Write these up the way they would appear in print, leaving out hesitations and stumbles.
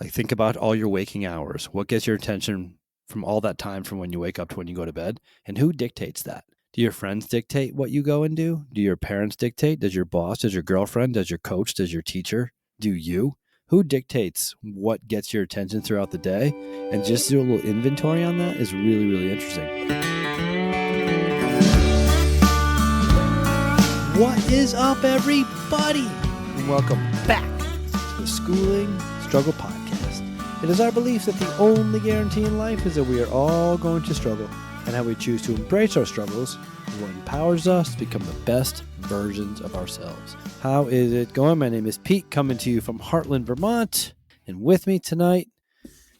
Like, think about all your waking hours. What gets your attention from all that time from when you wake up to when you go to bed? And who dictates that? Do your friends dictate what you go and do? Do your parents dictate? Does your boss, does your girlfriend, does your coach, does your teacher? Do you? Who dictates what gets your attention throughout the day? And just do a little inventory on that is really, really interesting. What is up, everybody? And welcome back to the Schooling Struggle Podcast. It is our belief that the only guarantee in life is that we are all going to struggle, and how we choose to embrace our struggles is what empowers us to become the best versions of ourselves. How is it going? My name is Pete, coming to you from Heartland, Vermont, and with me tonight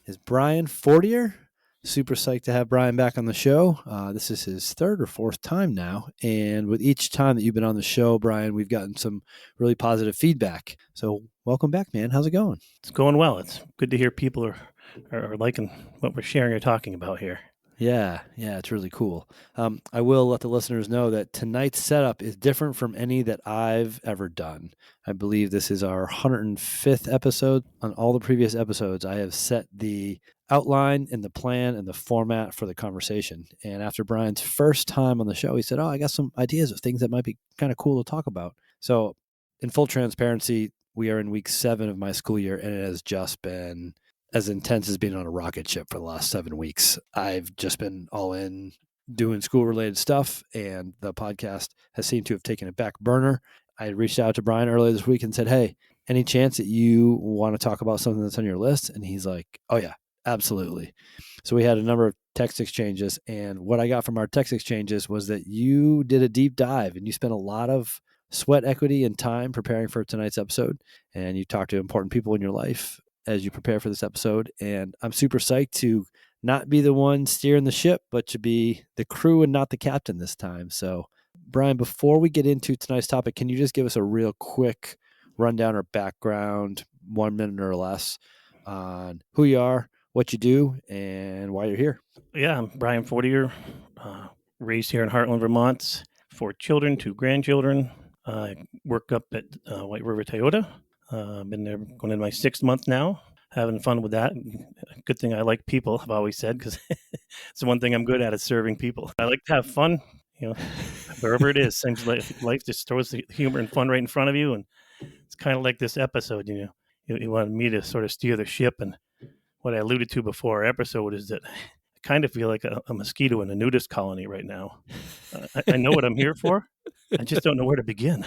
is Brian Fortier. Super psyched to have Brian back on the show. This is his third or fourth time now, and with each time that you've been on the show, Brian, we've gotten some really positive feedback. So welcome back, man. How's it going? It's going well. It's good to hear people are liking what we're sharing or talking about here. Yeah, it's really cool. I will let the listeners know that tonight's setup is different from any that I've ever done. I believe this is our 105th episode. On all the previous episodes, I have set the outline and the plan and the format for the conversation. And after Brian's first time on the show, he said, I got some ideas of things that might be kind of cool to talk about. So in full transparency, we are in week 7 of my school year, and it has just been as intense as being on a rocket ship for the last 7 weeks. I've just been all in doing school-related stuff, and the podcast has seemed to have taken a back burner. I reached out to Brian earlier this week and said, hey, any chance that you want to talk about something that's on your list? And he's like, oh yeah, absolutely. So we had a number of text exchanges, and what I got from our text exchanges was that you did a deep dive, and you spent a lot of sweat equity and time preparing for tonight's episode, and you talked to important people in your life as you prepare for this episode. And I'm super psyched to not be the one steering the ship, but to be the crew and not the captain this time. So, Brian, before we get into tonight's topic, can you just give us a real quick rundown or background, 1 minute or less, on who you are, what you do, and why you're here? Yeah, I'm Brian Fortier, raised here in Heartland, Vermont, 4 children, 2 grandchildren. I work up at White River Toyota. Been there going into my 6th month now, having fun with that. Good thing I like people, I've always said, because it's the one thing I'm good at is serving people. I like to have fun, wherever it is. Seems like life just throws the humor and fun right in front of you. And it's kind of like this episode, you wanted me to sort of steer the ship. And what I alluded to before our episode is that I kind of feel like a mosquito in a nudist colony right now. I know what I'm here for. I just don't know where to begin.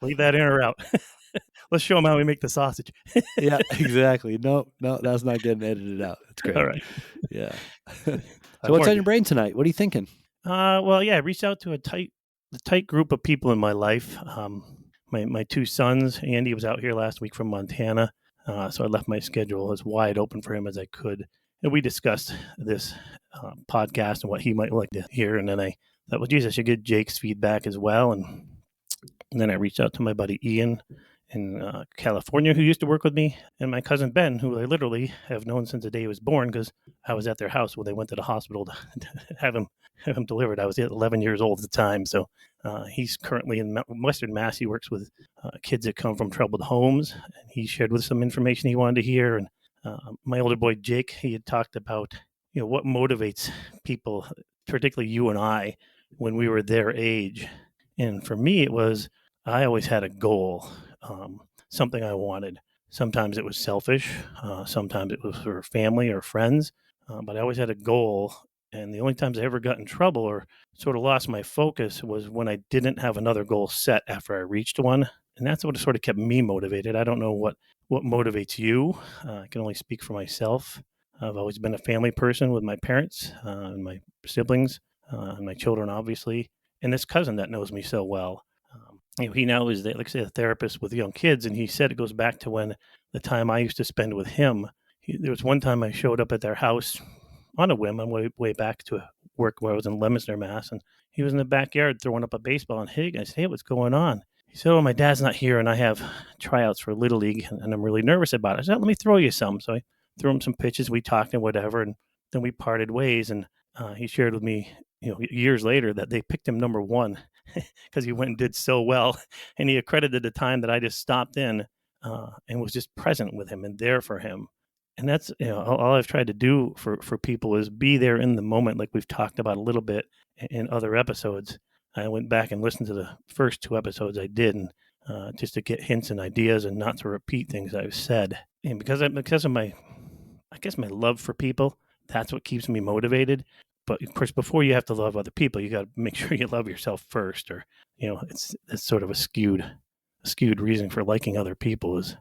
Leave that in or out. Let's show them how we make the sausage. Yeah, exactly. No, that's not getting edited out. That's great. All right. Yeah. So what's on your brain tonight? What are you thinking? Well, yeah, I reached out to a tight group of people in my life. My 2 sons, Andy was out here last week from Montana. So I left my schedule as wide open for him as I could. And we discussed this podcast and what he might like to hear. And then I thought, well, geez, I should get Jake's feedback as well. And then I reached out to my buddy Ian in California, who used to work with me, and my cousin Ben, who I literally have known since the day he was born, because I was at their house when they went to the hospital to have him delivered. I was 11 years old at the time. So he's currently in Western Mass. He works with kids that come from troubled homes. And he shared with some information he wanted to hear. And my older boy, Jake, he had talked about, what motivates people, particularly you and I, when we were their age. And for me, it was, I always had a goal, something I wanted. Sometimes it was selfish. Sometimes it was for family or friends. But I always had a goal. And the only times I ever got in trouble or sort of lost my focus was when I didn't have another goal set after I reached one. And that's what sort of kept me motivated. I don't know what motivates you. I can only speak for myself. I've always been a family person with my parents and my siblings and my children, obviously. And this cousin that knows me so well. He now is, like I say, a therapist with young kids. And he said it goes back to when the time I used to spend with him. There was one time I showed up at their house on a whim on way back to work where I was in Leominster, Mass. And he was in the backyard throwing up a baseball and hitting. I said, hey, what's going on? He said, oh, my dad's not here and I have tryouts for Little League and I'm really nervous about it. I said, let me throw you some. So I threw him some pitches. We talked and whatever. And then we parted ways. And he shared with me, years later that they picked him number 1 because he went and did so well. And he accredited the time that I just stopped in and was just present with him and there for him. And that's, all I've tried to do for people is be there in the moment, like we've talked about a little bit in other episodes. I went back and listened to the first two episodes I did, and just to get hints and ideas and not to repeat things I've said. And because of my, I guess, my love for people, that's what keeps me motivated. But of course, before you have to love other people, you got to make sure you love yourself first. Or it's sort of a skewed reason for liking other people is,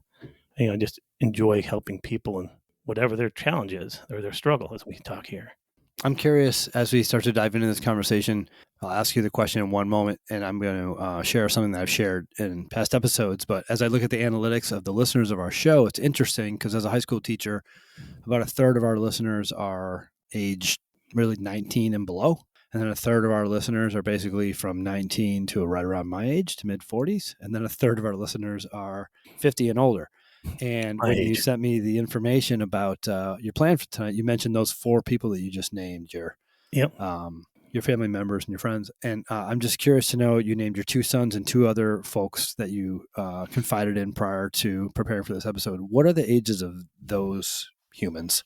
just enjoy helping people and whatever their challenge is or their struggle as we talk here. I'm curious, as we start to dive into this conversation, I'll ask you the question in one moment, and I'm going to share something that I've shared in past episodes. But as I look at the analytics of the listeners of our show, it's interesting because as a high school teacher, about a third of our listeners are aged really 19 and below. And then a third of our listeners are basically from 19 to right around my age to mid 40s. And then a third of our listeners are 50 and older. And My when you age. sent me the information about your plan for tonight, you mentioned those four people that you just named, Yep. your family members and your friends. And I'm just curious to know, you named your two sons and two other folks that you confided in prior to preparing for this episode. What are the ages of those humans?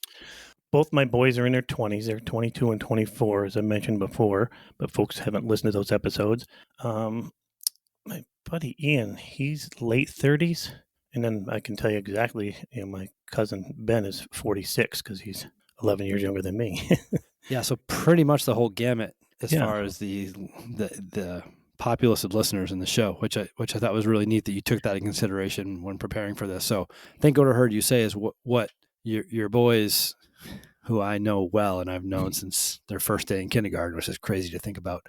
Both my boys are in their 20s. They're 22 and 24, as I mentioned before, but folks haven't listened to those episodes. My buddy Ian, he's late 30s. And then I can tell you exactly, my cousin Ben is 46 because he's 11 years younger than me. Yeah, so pretty much the whole gamut as Yeah. far as the populace of listeners in the show, which I thought was really neat that you took that in consideration when preparing for this. So I think what I heard you say is what your boys, who I know well and I've known since their first day in kindergarten, which is crazy to think about.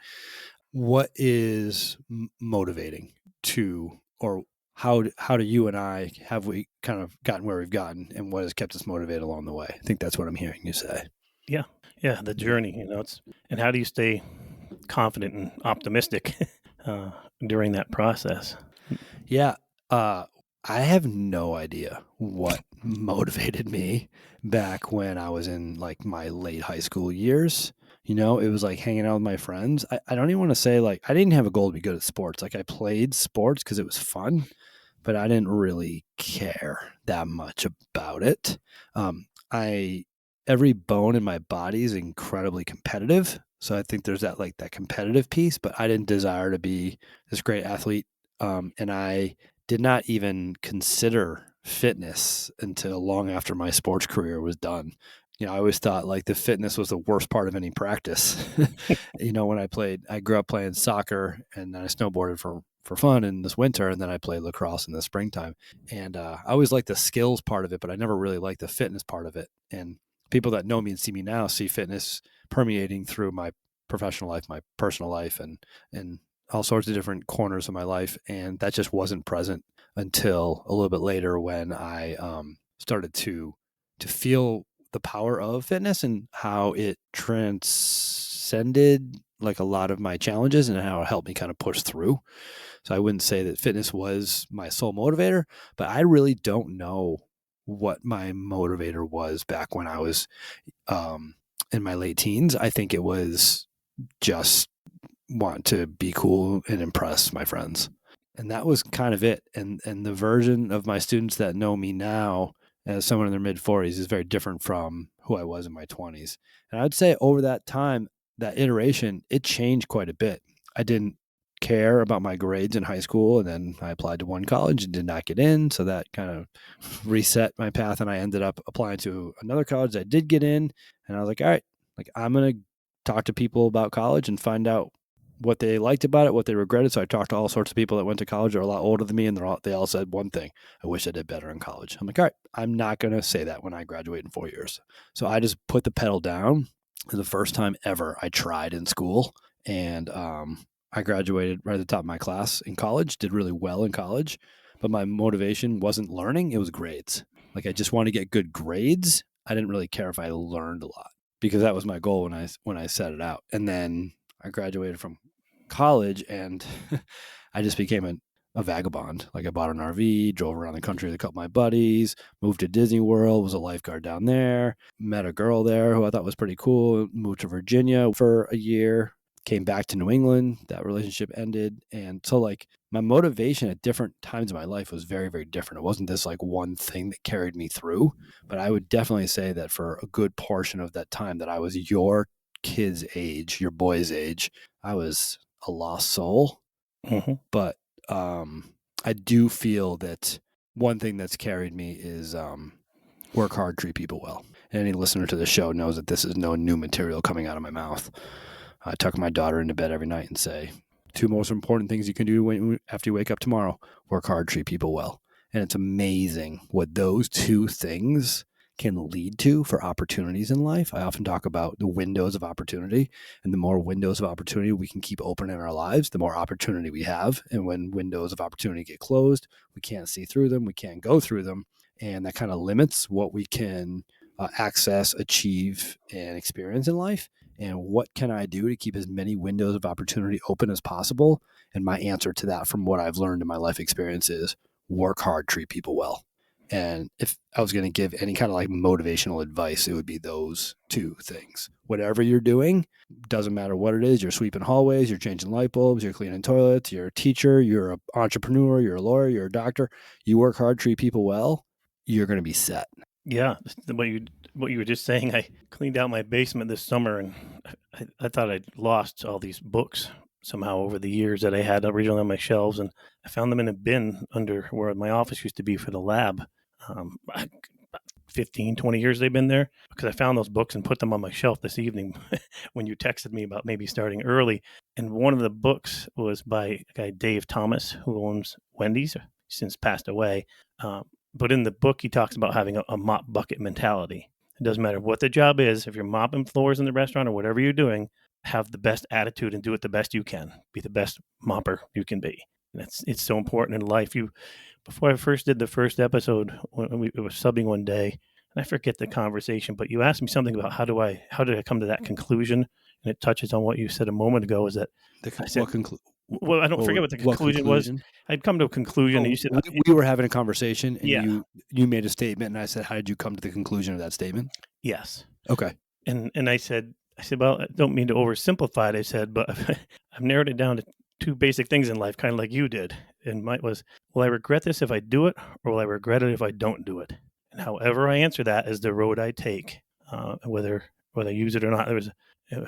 What is motivating to, or how do you and I, have we kind of gotten where we've gotten, and what has kept us motivated along the way? I think that's what I'm hearing you say. Yeah. Yeah. The journey, and how do you stay confident and optimistic uh, during that process? Yeah. I have no idea what motivated me back when I was in like my late high school years. It was like hanging out with my friends. I don't even want to say like I didn't have a goal to be good at sports. Like I played sports because it was fun, but I didn't really care that much about it. I Every bone in my body is incredibly competitive. So I think there's that competitive piece, but I didn't desire to be this great athlete. And I did not even consider fitness until long after my sports career was done. I always thought like the fitness was the worst part of any practice. When I grew up playing soccer and then I snowboarded for fun in this winter, and then I played lacrosse in the springtime. And I always liked the skills part of it, but I never really liked the fitness part of it. And people that know me and see me now see fitness permeating through my professional life, my personal life, and all sorts of different corners of my life. And that just wasn't present until a little bit later when I started to feel the power of fitness and how it transcended like a lot of my challenges and how it helped me kind of push through. So I wouldn't say that fitness was my sole motivator, but I really don't know what my motivator was back when I was in my late teens. I think it was just want to be cool and impress my friends. And that was kind of it. And the version of my students that know me now as someone in their mid 40s is very different from who I was in my 20s. And I'd say over that time, that iteration, it changed quite a bit. I didn't care about my grades in high school, and then I applied to one college and did not get in. So that kind of reset my path, and I ended up applying to another college that I did get in. And I was like, all right, like I'm going to talk to people about college and find out what they liked about it, what they regretted. So I talked to all sorts of people that went to college that are a lot older than me, and they all said one thing: I wish I did better in college. I'm like, all right, I'm not going to say that when I graduate in 4 years. So I just put the pedal down. The first time ever I tried in school, and I graduated right at the top of my class in college, did really well in college, but my motivation wasn't learning, it was grades. Like I just wanted to get good grades. I didn't really care if I learned a lot because that was my goal when I set it out. And then I graduated from college and I just became a vagabond. Like I bought an RV, drove around the country with a couple of my buddies, moved to Disney World, was a lifeguard down there, met a girl there who I thought was pretty cool, moved to Virginia for a year, came back to New England. That relationship ended. And so like my motivation at different times in my life was very, very different. It wasn't this like one thing that carried me through, but I would definitely say that for a good portion of that time that I was your kid's age, your boy's age, I was a lost soul. Mm-hmm. But I do feel that one thing that's carried me is work hard, treat people well. And any listener to the show knows that this is no new material coming out of my mouth. I tuck my daughter into bed every night and say, two most important things you can do after you wake up tomorrow: work hard, treat people well. And it's amazing what those two things can lead to for opportunities in life. I often talk about the windows of opportunity, and the more windows of opportunity we can keep open in our lives, the more opportunity we have. And when windows of opportunity get closed, we can't see through them, we can't go through them, and that kind of limits what we can access, achieve, and experience in life. And what can I do to keep as many windows of opportunity open as possible? And my answer to that, from what I've learned in my life experience, is work hard, treat people well. And if I was going to give any kind of like motivational advice, it would be those two things. Whatever you're doing, doesn't matter what it is. You're sweeping hallways, you're changing light bulbs, you're cleaning toilets, you're a teacher, you're an entrepreneur, you're a lawyer, you're a doctor. You work hard, treat people well, you're going to be set. Yeah, what you were just saying. I cleaned out my basement this summer, and I thought I'd lost all these books somehow over the years that I had originally on my shelves, and I found them in a bin under where my office used to be for the lab. 15, 20 years they've been there, because I found those books and put them on my shelf this evening when you texted me about maybe starting early. And one of the books was by a guy, Dave Thomas, who owns Wendy's, since passed away. But in the book, he talks about having a mop bucket mentality. It doesn't matter what the job is. If you're mopping floors in the restaurant or whatever you're doing, have the best attitude and do it the best you can. Be the best mopper you can be. And it's so important in life. Before I first did the first episode, when we was subbing one day, and I forget the conversation, but you asked me something about how did I come to that conclusion, and it touches on what you said a moment ago. Is that I said, well, I don't forget what the conclusion was. I'd come to a conclusion, and you said we were having a conversation, and yeah. you made a statement, and I said, how did you come to the conclusion of that statement? Yes. Okay. And I said, well, I don't mean to oversimplify it. I said, but I've narrowed it down to two basic things in life, kind of like you did. And mine was, will I regret this if I do it, or will I regret it if I don't do it? And however I answer that is the road I take, whether I use it or not. There was,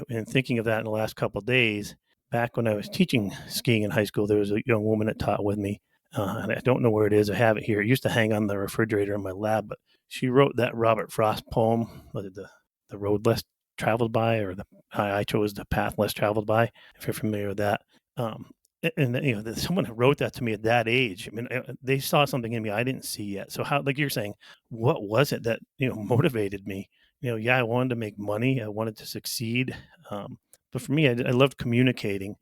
in thinking of that in the last couple of days, back when I was teaching skiing in high school, there was a young woman that taught with me, and I don't know where it is. I have it here. It used to hang on the refrigerator in my lab, but she wrote that Robert Frost poem, the road less traveled by, or I chose the path less traveled by, if you're familiar with that. And someone who wrote that to me at that age, I mean, they saw something in me I didn't see yet. So how, like you're saying, what was it that motivated me? I wanted to make money. I wanted to succeed. But for me, I loved communicating.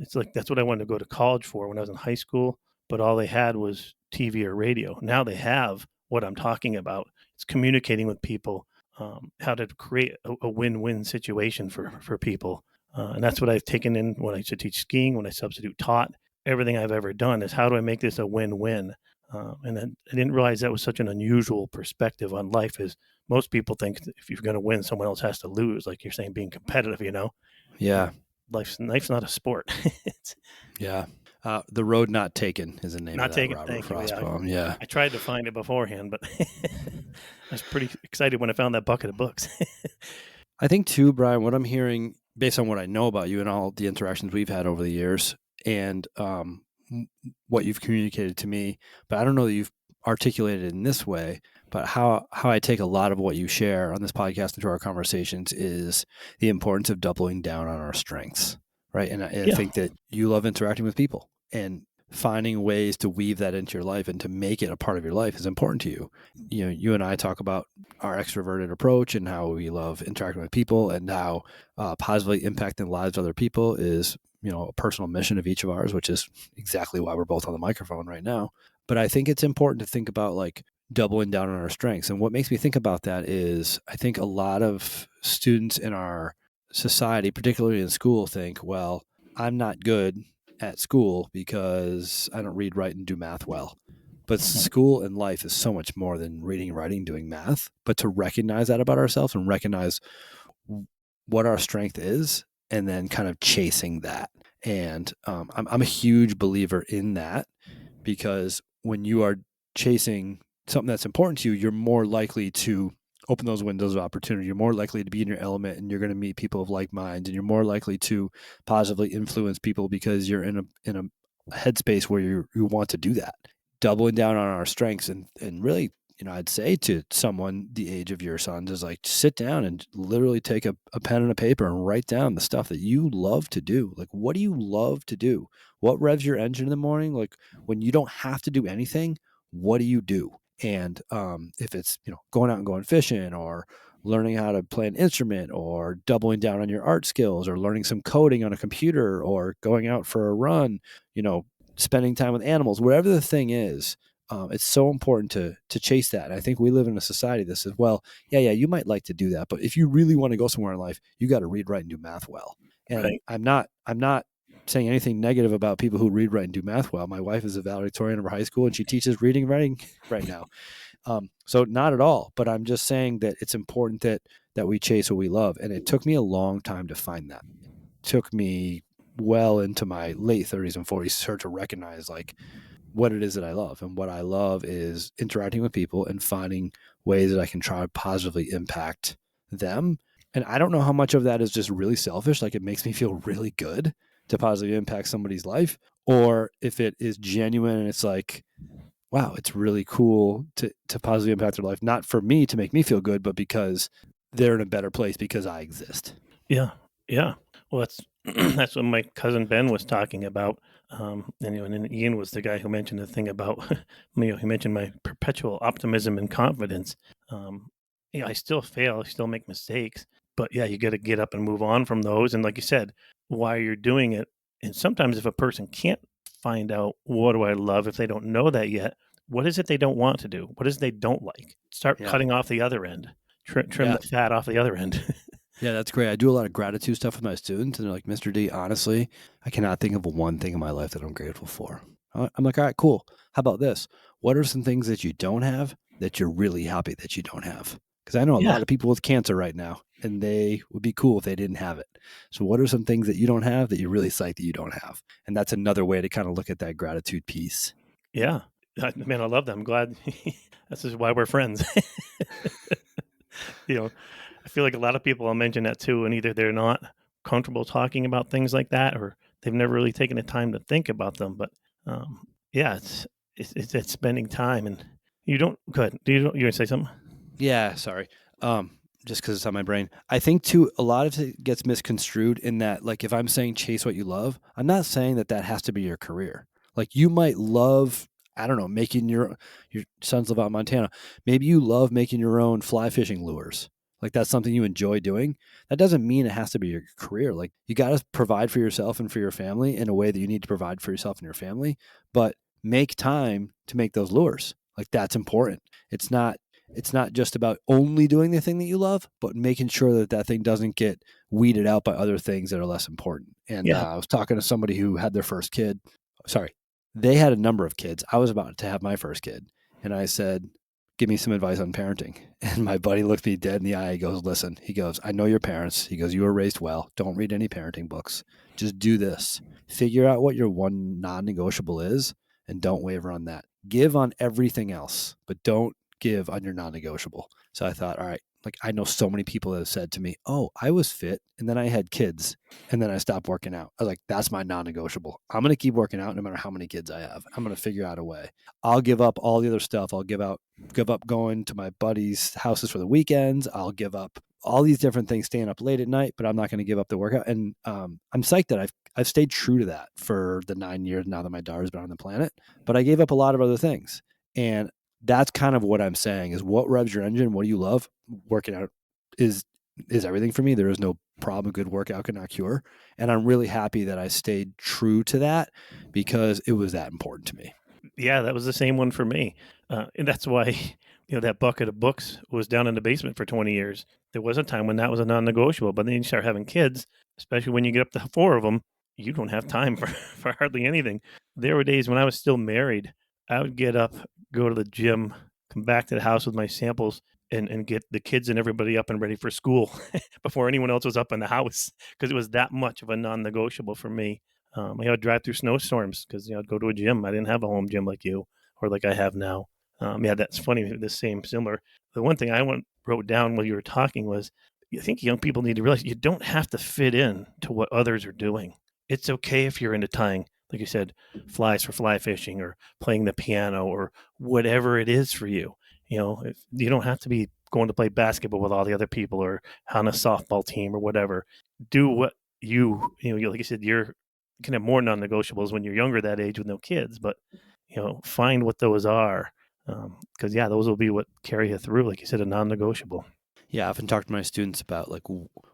It's like that's what I wanted to go to college for when I was in high school. But all they had was TV or radio. Now they have what I'm talking about. It's communicating with people, how to create a win-win situation for people. And that's what I've taken in when I used to teach skiing, when I substitute taught. Everything I've ever done is, how do I make this a win-win? And I didn't realize that was such an unusual perspective on life. Is most people think if you're going to win, someone else has to lose. Like you're saying, being competitive, Yeah. Life's not a sport. Yeah. The Road Not Taken is the name Not of that taken. Robert Thank Frost you. poem. Yeah. I tried to find it beforehand, but I was pretty excited when I found that bucket of books. I think too, Brian, what I'm hearing based on what I know about you and all the interactions we've had over the years, and what you've communicated to me, but I don't know that you've articulated it in this way, but how I take a lot of what you share on this podcast into our conversations is the importance of doubling down on our strengths, right? And I think that you love interacting with people, and finding ways to weave that into your life and to make it a part of your life is important to you. You and I talk about our extroverted approach and how we love interacting with people, and how positively impacting the lives of other people is, a personal mission of each of ours, which is exactly why we're both on the microphone right now. But I think it's important to think about like doubling down on our strengths. And what makes me think about that is, I think a lot of students in our society, particularly in school, think, well, I'm not good at school because I don't read, write, and do math well. But school and life is so much more than reading, writing, doing math. But to recognize that about ourselves and recognize what our strength is, and then kind of chasing that. And I'm a huge believer in that, because when you are chasing something that's important to you, you're more likely to open those windows of opportunity. You're more likely to be in your element, and you're going to meet people of like minds, and you're more likely to positively influence people because you're in a headspace where you want to do that. Doubling down on our strengths, and really, I'd say to someone the age of your sons is like, sit down and literally take a pen and a paper and write down the stuff that you love to do. Like, what do you love to do? What revs your engine in the morning? Like, when you don't have to do anything, what do you do? And if it's, going out and going fishing, or learning how to play an instrument, or doubling down on your art skills, or learning some coding on a computer, or going out for a run, spending time with animals, whatever the thing is, it's so important to chase that. And I think we live in a society that says, well, yeah, you might like to do that, but if you really want to go somewhere in life, you got to read, write, and do math well. And Right. I'm not saying anything negative about people who read, write, and do math well. My wife is a valedictorian of our high school, and she teaches reading and writing right now. So not at all, but I'm just saying that it's important that we chase what we love. And it took me a long time to find that. It took me well into my late 30s and 40s to recognize like what it is that I love. And what I love is interacting with people and finding ways that I can try to positively impact them. And I don't know how much of that is just really selfish, like it makes me feel really good to positively impact somebody's life, or if it is genuine and it's like, wow, it's really cool to positively impact their life, not for me to make me feel good, but because they're in a better place because I exist. Yeah, yeah. Well, that's that's what my cousin Ben was talking about. And then Ian was the guy who mentioned the thing about he mentioned my perpetual optimism and confidence. Um, I still fail, I still make mistakes, but yeah, you got to get up and move on from those. And like you said, why you're doing it. And sometimes if a person can't find out what do I love, if they don't know that yet, what is it they don't want to do? What is it they don't like? Start Yeah. cutting off the other end. Trim Yeah. the fat off the other end. Yeah, that's great. I do a lot of gratitude stuff with my students, and they're like, Mr. D, honestly, I cannot think of one thing in my life that I'm grateful for. I'm like, all right, cool. How about this? What are some things that you don't have that you're really happy that you don't have? Because I know a Yeah. lot of people with cancer right now, and they would be cool if they didn't have it. So, what are some things that you don't have that you're really psyched that you don't have? And that's another way to kind of look at that gratitude piece. Yeah. Man, I love that. I'm glad this is why we're friends. You know, I feel like a lot of people will mention that too, and either they're not comfortable talking about things like that, or they've never really taken the time to think about them. But yeah, it's spending time, and you don't. Good. Do you gonna say something? Yeah, sorry. Just because it's on my brain. I think too, a lot of it gets misconstrued in that, like, if I'm saying chase what you love, I'm not saying that has to be your career. Like, you might love, I don't know, making your sons live out in Montana. Maybe you love making your own fly fishing lures. Like, that's something you enjoy doing. That doesn't mean it has to be your career. Like, you got to provide for yourself and for your family in a way that you need to provide for yourself and your family, but make time to make those lures. Like, that's important. It's not just about only doing the thing that you love, but making sure that thing doesn't get weeded out by other things that are less important. And Yeah. I was talking to somebody who had their first kid. Sorry, they had a number of kids. I was about to have my first kid. And I said, give me some advice on parenting. And my buddy looked me dead in the eye. He goes, listen, he goes, I know your parents. He goes, you were raised well. Don't read any parenting books. Just do this. Figure out what your one non negotiable is and don't waver on that. Give on everything else, but don't give on your non-negotiable. So I thought, all right, like, I know so many people that have said to me, oh, I was fit and then I had kids and then I stopped working out. I was like, that's my non-negotiable. I'm going to keep working out no matter how many kids I have. I'm going to figure out a way. I'll give up all the other stuff. I'll give up going to my buddies' houses for the weekends. I'll give up all these different things, staying up late at night, but I'm not going to give up the workout. And I'm psyched that I've stayed true to that for the 9 years now that my daughter's been on the planet. But I gave up a lot of other things. And that's kind of what I'm saying is, what revs your engine? What do you love? Working out is everything for me. There is no problem a good workout cannot cure. And I'm really happy that I stayed true to that because it was that important to me. Yeah, that was the same one for me, and that's why that bucket of books was down in the basement for 20 years. There was a time when that was a non-negotiable, but then you start having kids, especially when you get up to four of them, you don't have time for for hardly anything. There were days when I was still married, I would get up, go to the gym, come back to the house with my samples, and get the kids and everybody up and ready for school before anyone else was up in the house because it was that much of a non-negotiable for me. I would drive through snowstorms because I'd go to a gym. I didn't have a home gym like you or like I have now. Yeah, that's funny. The same, similar. The one thing wrote down while you were talking was, I think young people need to realize you don't have to fit in to what others are doing. It's okay if you're into tying, like you said, flies for fly fishing or playing the piano or whatever it is for you. You don't have to be going to play basketball with all the other people or on a softball team or whatever. Do what like you said, you can have more non-negotiables when you're younger that age with no kids, but find what those are, because yeah, those will be what carry you through. Like you said, a non-negotiable. Yeah, I often talk to my students about like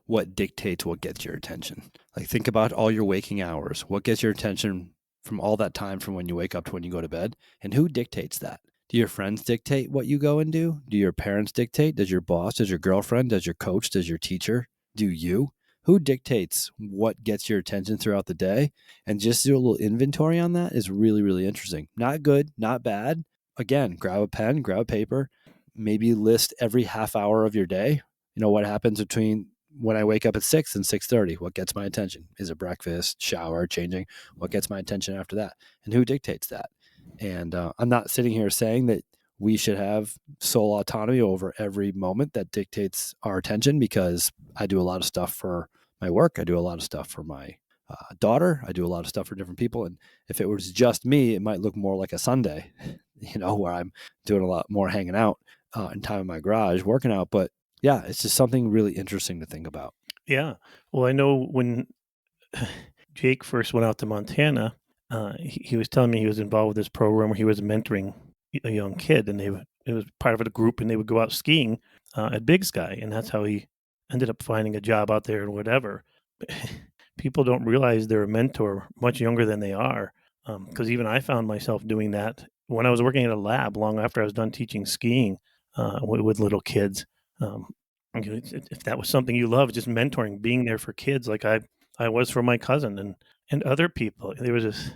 what dictates what gets your attention. Like think about all your waking hours. What gets your attention from all that time from when you wake up to when you go to bed? And who dictates that? Do your friends dictate what you go and do? Do your parents dictate? Does your boss, does your girlfriend, does your coach, does your teacher? Do you? Who dictates what gets your attention throughout the day? And just do a little inventory on that is really, really interesting. Not good, not bad. Again, grab a pen, grab a paper, maybe list every half hour of your day. What happens between when I wake up at 6 and 6:30? What gets my attention? Is it breakfast, shower, changing? What gets my attention after that? And who dictates that? And I'm not sitting here saying that we should have sole autonomy over every moment that dictates our attention, because I do a lot of stuff for my work. I do a lot of stuff for my daughter. I do a lot of stuff for different people. And if it was just me, it might look more like a Sunday, where I'm doing a lot more hanging out and time in my garage working out. But yeah, it's just something really interesting to think about. Yeah. Well, I know when Jake first went out to Montana, he was telling me he was involved with this program where he was mentoring a young kid, and it was part of a group, and they would go out skiing at Big Sky, and that's how he ended up finding a job out there and whatever. People don't realize they're a mentor much younger than they are, because even I found myself doing that when I was working at a lab long after I was done teaching skiing with little kids. Um, if that was something you love, just mentoring, being there for kids, like I was for my cousin and other people. There was this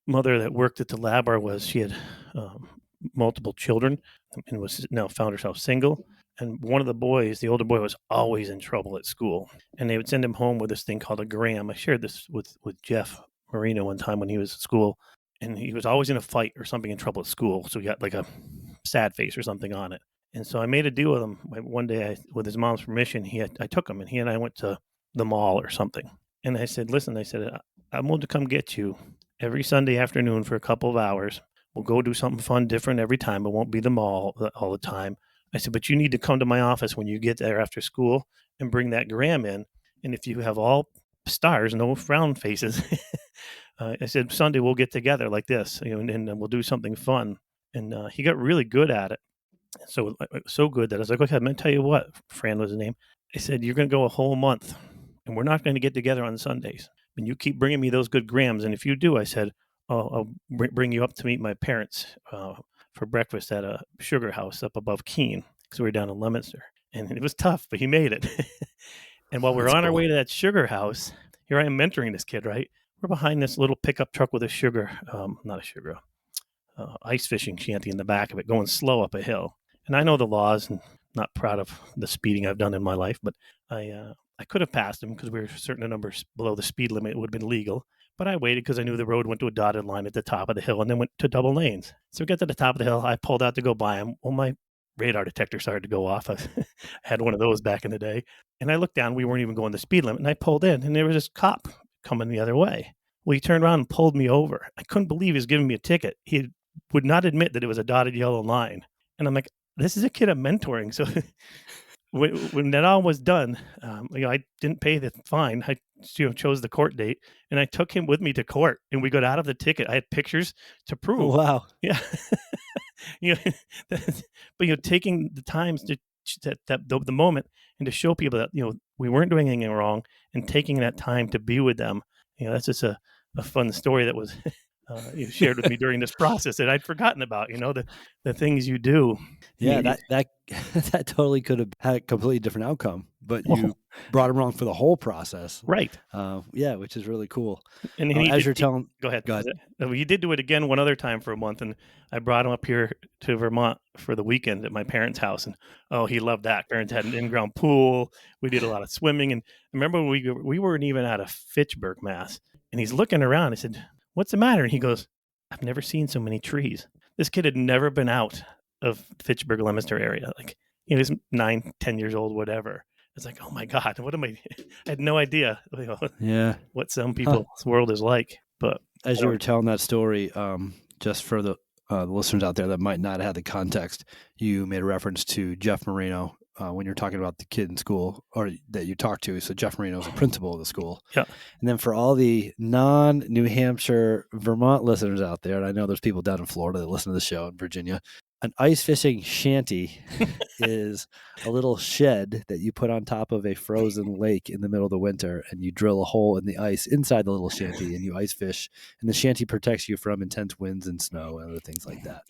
mother that worked at the lab she had um, multiple children and was now found herself single. And one of the boys, the older boy, was always in trouble at school, and they would send him home with this thing called a gram. I shared this with Jeff Marino one time when he was at school, and he was always in a fight or something, in trouble at school. So he got like a sad face or something on it. And so I made a deal with him one day. With his mom's permission, I took him, and he and I went to the mall or something. And I said, "Listen," I said, "I'm going to come get you every Sunday afternoon for a couple of hours. We'll go do something fun, different every time. It won't be the mall all the time." I said, "But you need to come to my office when you get there after school and bring that gram in. And if you have all stars, no frown faces," I said, "Sunday we'll get together like this, and we'll do something fun." And he got really good at it. So so good that I was like, "Okay, I'm going to tell you what." Fran was his name. I said, "You're going to go a whole month, and we're not going to get together on Sundays. And you keep bringing me those good grams. And if you do," I said, I'll bring you up to meet my parents for breakfast at a sugar house up above Keene, because we were down in Leominster." And it was tough, but he made it. And while we're That's on our way cool. to that sugar house, here I am mentoring this kid, right? We're behind this little pickup truck with a not a sugar, ice fishing shanty in the back of it, going slow up a hill. And I know the laws, and not proud of the speeding I've done in my life, but I could have passed him because we were certain numbers below the speed limit. It would have been legal. But I waited because I knew the road went to a dotted line at the top of the hill and then went to double lanes. So we got to the top of the hill. I pulled out to go by him. Well, my radar detector started to go off. I had one of those back in the day. And I looked down. We weren't even going the speed limit. And I pulled in, and there was this cop coming the other way. Well, he turned around and pulled me over. I couldn't believe he was giving me a ticket. He would not admit that it was a dotted yellow line. And I'm like, this is a kid I'm mentoring. So when that all was done, I didn't pay the fine. I chose the court date, and I took him with me to court, and we got out of the ticket. I had pictures to Oh, prove. wow. Yeah, you know, but taking the times to the moment and to show people that we weren't doing anything wrong, and taking that time to be with them. That's just a fun story that was shared with me during this process that I'd forgotten about. The things you do. And Yeah, that that totally could have had a completely different outcome, but well, you brought him along for the whole process. right. Yeah, which is really cool. And he As did. you're telling, Go ahead. go ahead. He did do it again one other time for a month, and I brought him up here to Vermont for the weekend at my parents' house, and he loved that. Parents had an in-ground pool. We did a lot of swimming, and I remember when we weren't even out of Fitchburg, Mass. and he's looking around. I said, "What's the matter?" And he goes, "I've never seen so many trees." This kid had never been out of Fitchburg, Leominster area. Like he was 9, 10 years old, whatever. It's like, oh my God, what am I? I had no idea Yeah. what some Huh. people's world is like. But As I you don't. were telling that story, just for the listeners out there that might not have the context, you made a reference to Jeff Marino when you're talking about the kid in school or that you talked to. So Jeff Marino is the principal of the school. Yeah. And then for all the non-New Hampshire, Vermont listeners out there, and I know there's people down in Florida that listen to the show in Virginia, an ice fishing shanty is a little shed that you put on top of a frozen lake in the middle of the winter, and you drill a hole in the ice inside the little shanty, and you ice fish. And the shanty protects you from intense winds and snow and other things like that.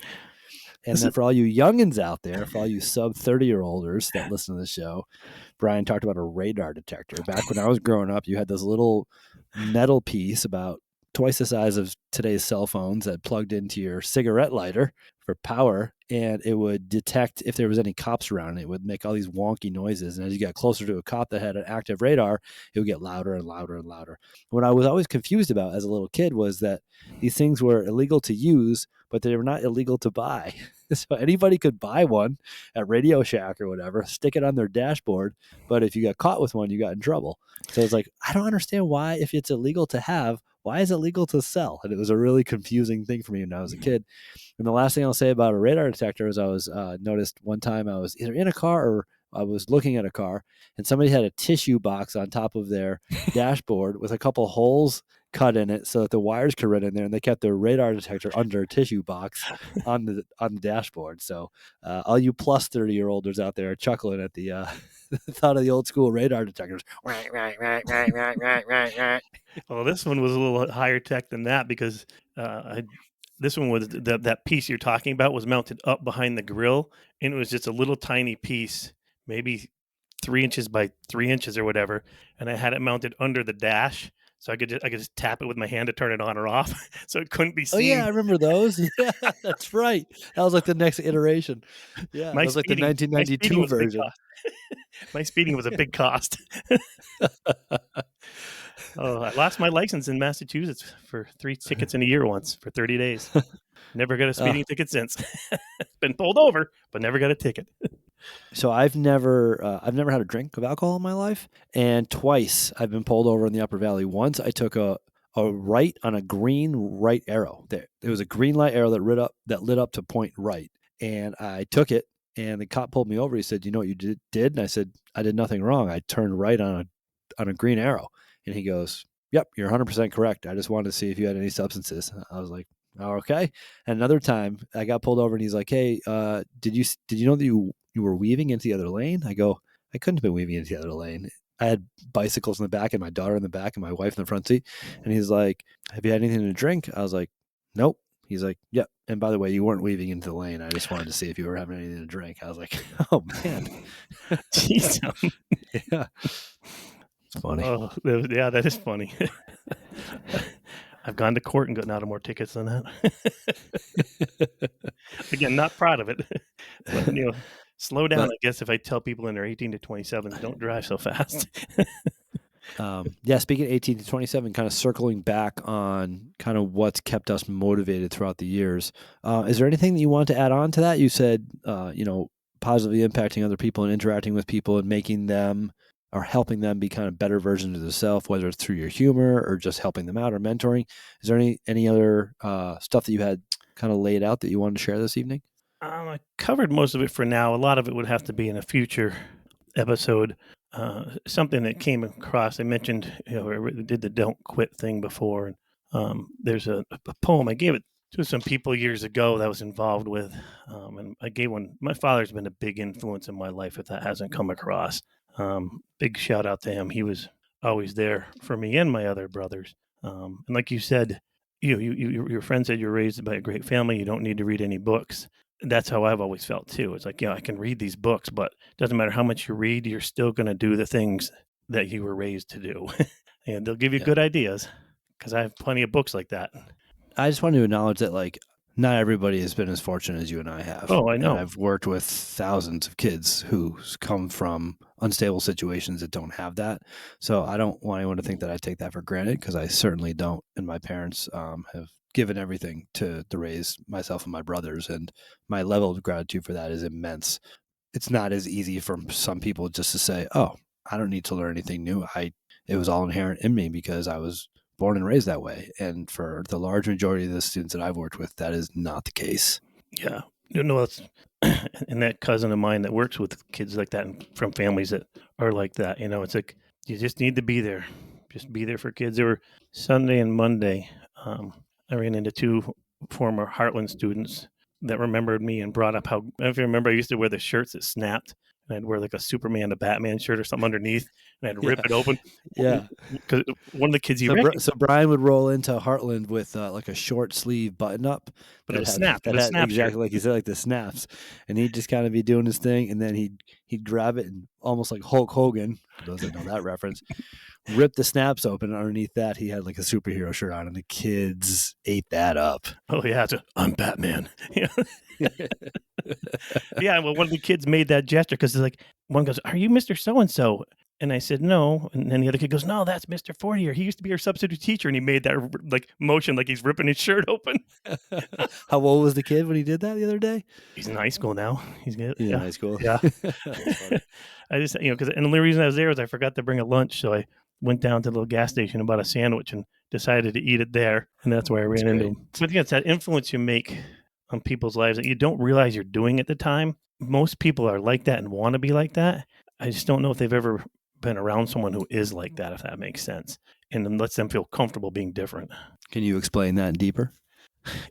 And This then is for all you youngins out there, for all you sub 30-year-olders that listen to the show, Brian talked about a radar detector. Back when I was growing up, you had this little metal piece about twice the size of today's cell phones that plugged into your cigarette lighter for power, and it would detect if there was any cops around. It would make all these wonky noises, and as you got closer to a cop that had an active radar, it would get louder and louder and louder. What I was always confused about as a little kid was that these things were illegal to use, but they were not illegal to buy. So anybody could buy one at Radio Shack or whatever, stick it on their dashboard, but if you got caught with one, you got in trouble. So it's like, I don't understand why, if it's illegal to have, why is it legal to sell? And it was a really confusing thing for me when I was a kid. And the last thing I'll say about a radar detector is I was noticed one time I was either in a car or I was looking at a car, and somebody had a tissue box on top of their dashboard with a couple holes cut in it so that the wires could run in there, and they kept their radar detector under a tissue box on the dashboard. So all you plus 30-year-olders out there are chuckling at the thought of the old school radar detectors. Well, this one was a little higher tech than that because this one was that piece you're talking about was mounted up behind the grill, and it was just a little tiny piece, maybe 3 inches by 3 inches or whatever, and I had it mounted under the dash, so I could just tap it with my hand to turn it on or off, so it couldn't be Oh yeah, seen. I remember those. Yeah, that's right. That was like the next iteration. Yeah, that My was like the speeding 1992 was a big version. cost. My speeding was a big cost. Oh, I lost my license in Massachusetts for 3 tickets in a year once for 30 days. Never got a uh, speeding ticket since. Been pulled over, but never got a ticket. so I've never had a drink of alcohol in my life, and twice I've been pulled over in the Upper Valley. Once I took a right on a green right arrow. There was a green light arrow that lit up to point right, and I took it. And the cop pulled me over. He said, "You know what you did?" And I said, "I did nothing wrong. I turned right on a green arrow." And he goes, "Yep, you're 100% correct. I just wanted to see if you had any substances." I was like, "Oh, okay." And another time, I got pulled over, and he's like, "Hey, did you know that you were weaving into the other lane?" I go, "I couldn't have been weaving into the other lane. I had bicycles in the back, and my daughter in the back, and my wife in the front seat." And he's like, "Have you had anything to drink?" I was like, "Nope." He's like, "Yep. And by the way, you weren't weaving into the lane. I just wanted to see if you were having anything to drink." I was like, "Oh man, Jeez. yeah, it's funny." Oh, yeah, that is funny. I've gone to court and gotten out of more tickets than that. Again, not proud of it, but slow down. But I guess if I tell people in their 18 to 27s, don't drive so fast. yeah, speaking of 18 to 27, kind of circling back on kind of what's kept us motivated throughout the years. Is there anything that you want to add on to that? You said, positively impacting other people and interacting with people and making them or helping them be kind of better versions of themselves, whether it's through your humor or just helping them out or mentoring. Is there any other stuff that you had kind of laid out that you wanted to share this evening? I covered most of it for now. A lot of it would have to be in a future episode. Something that came across, I mentioned, I did the don't quit thing before. And there's a poem. I gave it to some people years ago that I was involved with. And I gave one. My father's been a big influence in my life, if that hasn't come across. Big shout out to him. He was always there for me and my other brothers. And like you said, your friend said you're raised by a great family. You don't need to read any books. That's how I've always felt too. It's like, I can read these books, but it doesn't matter how much you read, you're still going to do the things that you were raised to do. And they'll give you Yeah. good ideas because I have plenty of books like that. I just want to acknowledge that, like, not everybody has been as fortunate as you and I have. Oh, I And know. I've worked with thousands of kids who's come from unstable situations that don't have that. So I don't want anyone to think that I take that for granted, because I certainly don't. And my parents have given everything to raise myself and my brothers, and my level of gratitude for that is immense. It's not as easy for some people just to say, "Oh, I don't need to learn anything new. It was all inherent in me because I was born and raised that way." And for the large majority of the students that I've worked with, that is not the case. Yeah. That's and that cousin of mine that works with kids like that and from families that are like that, it's like you just need to be there. Just be there for kids. There were Sunday and Monday. I ran into two former Heartland students that remembered me and brought up how, I don't know if you remember, I used to wear the shirts that snapped, and I'd wear like a Superman, a Batman shirt or something underneath, and I'd rip Yeah, it open. yeah. Because one of the kids he So, recognized, so Brian would roll into Heartland with like a short sleeve button up but it was had snapped. It that was a had snap shirt. exactly like you said, like the snaps, and he'd just kind of be doing his thing, and then he'd grab it and almost like Hulk Hogan, for those that know that reference, rip the snaps open. And underneath that, he had like a superhero shirt on, and the kids ate that up. Oh yeah, I'm Batman. Yeah. Yeah, well, one of the kids made that gesture because like one goes, "Are you Mr. So and so?" And I said, "No." And then the other kid goes, "No, that's Mr. Fortier. He used to be our substitute teacher." And he made that like motion, like he's ripping his shirt open. How old was the kid when he did that the other day? He's in high school now. He's good. He's in Yeah, high school. yeah. That's funny. I just because and the only reason I was there was I forgot to bring a lunch, so I went down to the little gas station and bought a sandwich and decided to eat it there, and that's where I That's ran into great. him. But yeah, it's that influence you make on people's lives that you don't realize you're doing at the time. Most people are like that and want to be like that. I just don't know if they've ever been around someone who is like that, if that makes sense, and then lets them feel comfortable being different. Can you explain that deeper?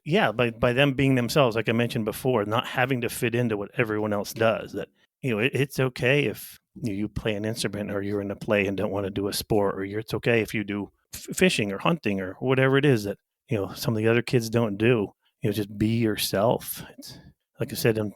Yeah, by them being themselves, like I mentioned before, not having to fit into what everyone else does. That it's okay if you play an instrument or you're in a play and don't want to do a sport, or it's okay if you do fishing or hunting or whatever it is that some of the other kids don't do. Just be yourself. It's like I said in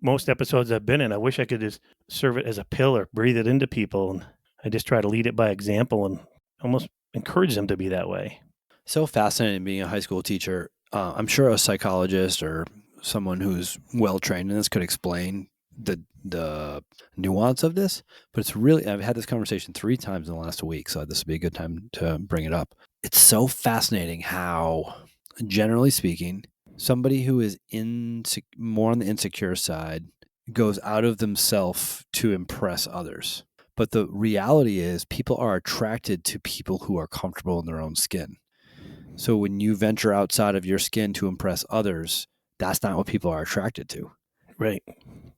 most episodes I've been in. I wish I could just serve it as a pill or breathe it into people, and I just try to lead it by example and almost encourage them to be that way. So fascinating being a high school teacher. I'm sure a psychologist or someone who's well trained in this could explain the nuance of this, but it's really, I've had this conversation 3 times in the last week, so this would be a good time to bring it up. It's so fascinating how, generally speaking, somebody who is more on the insecure side goes out of themselves to impress others. But the reality is people are attracted to people who are comfortable in their own skin. So when you venture outside of your skin to impress others, that's not what people are attracted to. Right.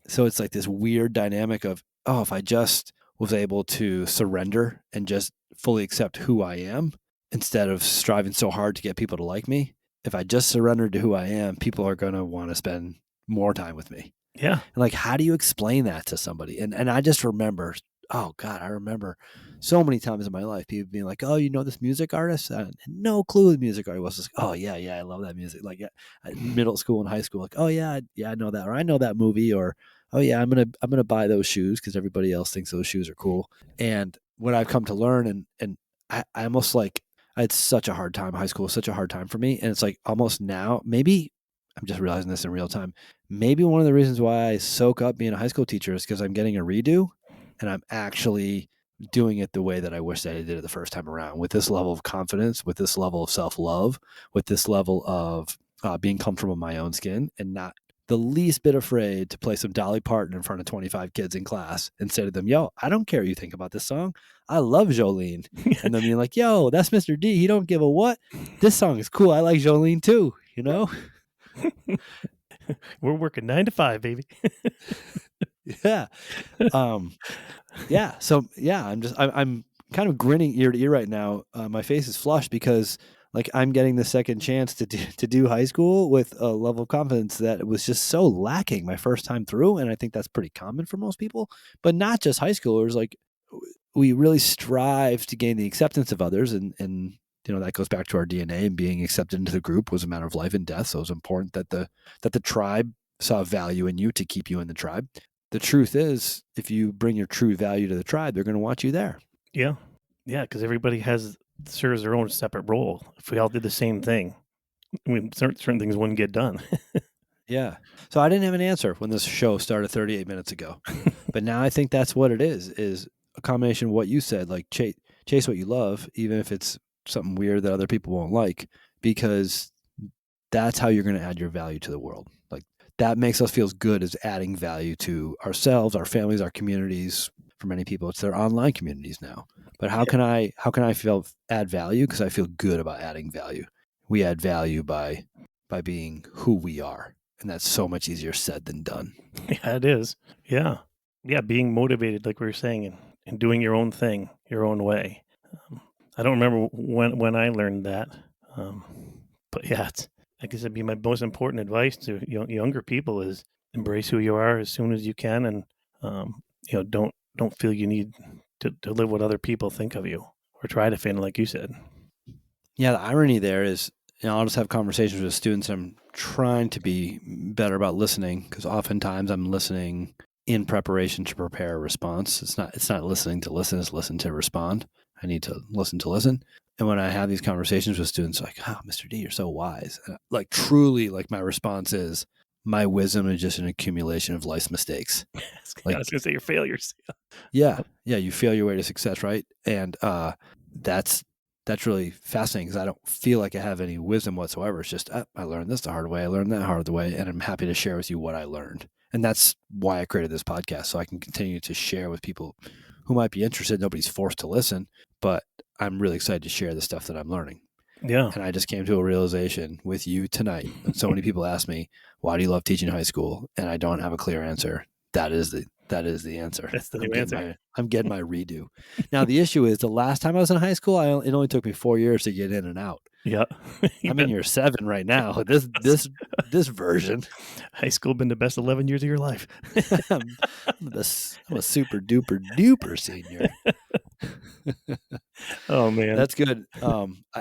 So it's like this weird dynamic of, oh, if I just was able to surrender and just fully accept who I am instead of striving so hard to get people to like me, if I just surrendered to who I am, people are going to want to spend more time with me. Yeah. And like, how do you explain that to somebody? And I just remember, oh God, I remember so many times in my life, people being like, "Oh, you know this music artist?" I had no clue who the music artist was. Just, oh yeah, I love that music. Like middle school and high school, like, oh yeah, I know that, or I know that movie, or oh yeah, I'm gonna buy those shoes because everybody else thinks those shoes are cool. And what I've come to learn, and I almost like I had such a hard time. High school was such a hard time for me, and it's like almost now, maybe I'm just realizing this in real time. Maybe one of the reasons why I soak up being a high school teacher is because I'm getting a redo, and I'm actually doing it the way that I wish that I did it the first time around, with this level of confidence, with this level of self-love, with this level of being comfortable in my own skin, and not the least bit afraid to play some Dolly Parton in front of 25 kids in class and say to them, "Yo, I don't care what you think about this song. I love Jolene." And then being like, "Yo, that's Mr. D. He don't give a what. This song is cool. I like Jolene too." You know? We're working 9 to 5, baby. Yeah. Um, yeah. So yeah, I'm kind of grinning ear to ear right now. My face is flushed because like I'm getting the second chance to do high school with a level of confidence that was just so lacking my first time through, and I think that's pretty common for most people, but not just high schoolers. Like we really strive to gain the acceptance of others, and that goes back to our DNA, and being accepted into the group was a matter of life and death. So it was important that the tribe saw value in you to keep you in the tribe. The truth is, if you bring your true value to the tribe, they're going to want you there. Yeah. Yeah, because everybody serves their own separate role. If we all did the same thing, I mean, certain things wouldn't get done. Yeah. So I didn't have an answer when this show started 38 minutes ago. But now I think that's what it is a combination of what you said, like chase what you love, even if it's something weird that other people won't like, because that's how you're going to add your value to the world. Like that makes us feel as good as adding value to ourselves, our families, our communities. For many people, it's their online communities now. But how can I feel add value? Because I feel good about adding value. We add value by being who we are. And that's so much easier said than done. Yeah, it is. Yeah. Yeah, being motivated, like we were saying, and doing your own thing, your own way. Um, I don't remember when I learned that. Um, but yeah, it's, I guess it'd be my most important advice to younger people is embrace who you are as soon as you can, and don't feel you need to live what other people think of you or try to fit in, like you said. Yeah, the irony there is, I'll just have conversations with students. I'm trying to be better about listening because oftentimes I'm listening in preparation to prepare a response. It's not listening to listen, it's listen to respond. I need to listen to listen. And when I have these conversations with students, like, oh, Mr. D, you're so wise. And like truly, like my response is, my wisdom is just an accumulation of life's mistakes. I Like, was going to say your failures. yeah, you fail your way to success, right? And that's that's really fascinating because I don't feel like I have any wisdom whatsoever. It's just I learned this the hard way, I learned that hard way, and I'm happy to share with you what I learned. And that's why I created this podcast, so I can continue to share with people who might be interested. Nobody's forced to listen, but I'm really excited to share the stuff that I'm learning. Yeah. And I just came to a realization with you tonight. And so many people ask me, why do you love teaching high school? And I don't have a clear answer. That is the answer. That's the I'm new getting answer. my redo. Now the issue is the last time I was in high school, it only took me 4 years to get in and out. Yeah. I'm in year 7 right now. This version. High school been the best 11 years of your life. I'm a super duper duper senior. Oh man. That's good.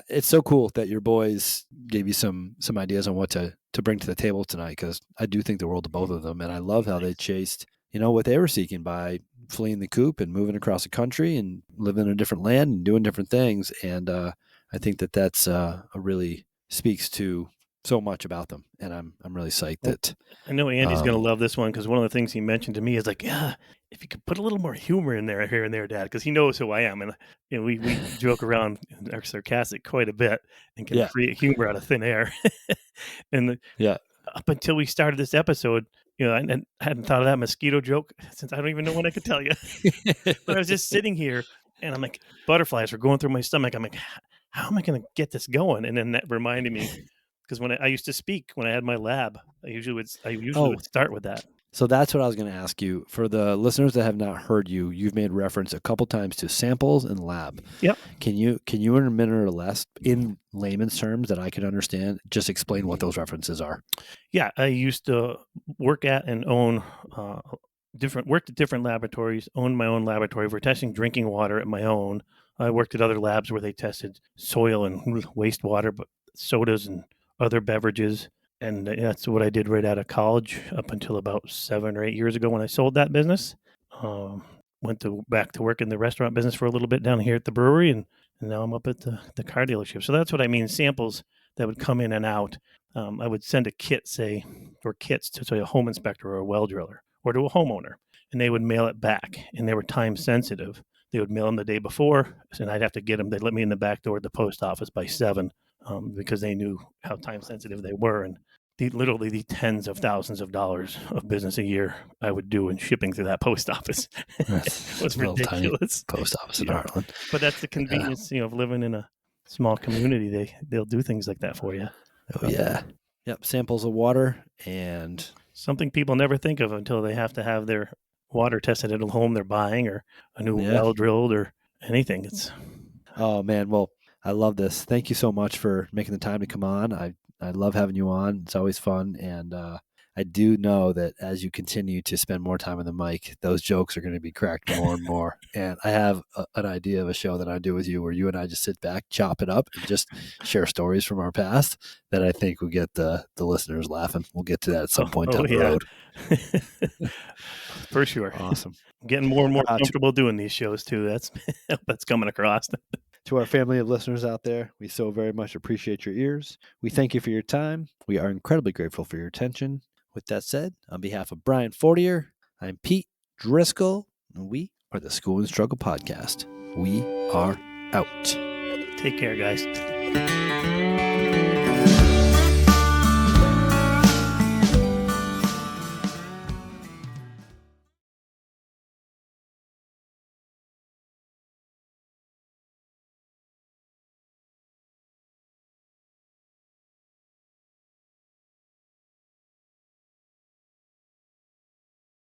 It's so cool that your boys gave you some ideas on what to bring to the table tonight, because I do think the world of both of them, and I love how they chased what they were seeking by fleeing the coop and moving across the country and living in a different land and doing different things. And I think that's a really speaks to so much about them, and I'm really psyched Well, that. I know Andy's gonna love this one because one of the things he mentioned to me is like, yeah, if you could put a little more humor in there here and there, Dad, because he knows who I am, and we joke around and are sarcastic quite a bit and can Yeah, create humor out of thin air. and yeah. up until we started this episode, and I hadn't thought of that mosquito joke since I don't even know when I could tell you. But I was just sitting here and I'm like, butterflies were going through my stomach. I'm like, how am I going to get this going? And then that reminded me because when I used to speak, when I had my lab, I usually would Oh, start with that. so that's what I was going to ask you. For the listeners that have not heard you, you've made reference a couple times to samples and lab. Yep. Can you in a minute or less, in layman's terms that I can understand, just explain what those references are? Yeah, I used to work at and own worked at different laboratories, owned my own laboratory for testing drinking water at my own. I worked at other labs where they tested soil and wastewater, but sodas and other beverages. And that's what I did right out of college up until about 7 or 8 years ago when I sold that business. Um, went back to work in the restaurant business for a little bit down here at the brewery, and now I'm up at the car dealership. So that's what I mean. Samples that would come in and out. I would send a kit, or kits to say a home inspector or a well driller or to a homeowner, and they would mail it back. And they were time sensitive. They would mail them the day before, and I'd have to get them. They'd let me in the back door at the post office by 7 because they knew how time sensitive they were. And literally the tens of thousands of dollars of business a year I would do in shipping through that post office. It was A little tiny ridiculous. post office in Yeah. Heartland. But that's the convenience, of living in a small community. They'll do things like that for you. Oh yeah. Yep. Samples of water and Something people never think of until they have to have their water tested at a home they're buying or a new yeah. well drilled or anything. It's Oh man, well, I love this. Thank you so much for making the time to come on. I love having you on. It's always fun, and I do know that as you continue to spend more time on the mic, those jokes are going to be cracked more and more. And I have an idea of a show that I do with you, where you and I just sit back, chop it up, and just share stories from our past that I think will get the listeners laughing. We'll get to that at some point down the road. For sure. Awesome. I'm getting more and more comfortable doing these shows too. That's coming across. To our family of listeners out there, we so very much appreciate your ears. We thank you for your time. We are incredibly grateful for your attention. With that said, on behalf of Brian Fortier, I'm Pete Driscoll, and we are the School and Struggle Podcast. We are out. Take care, guys.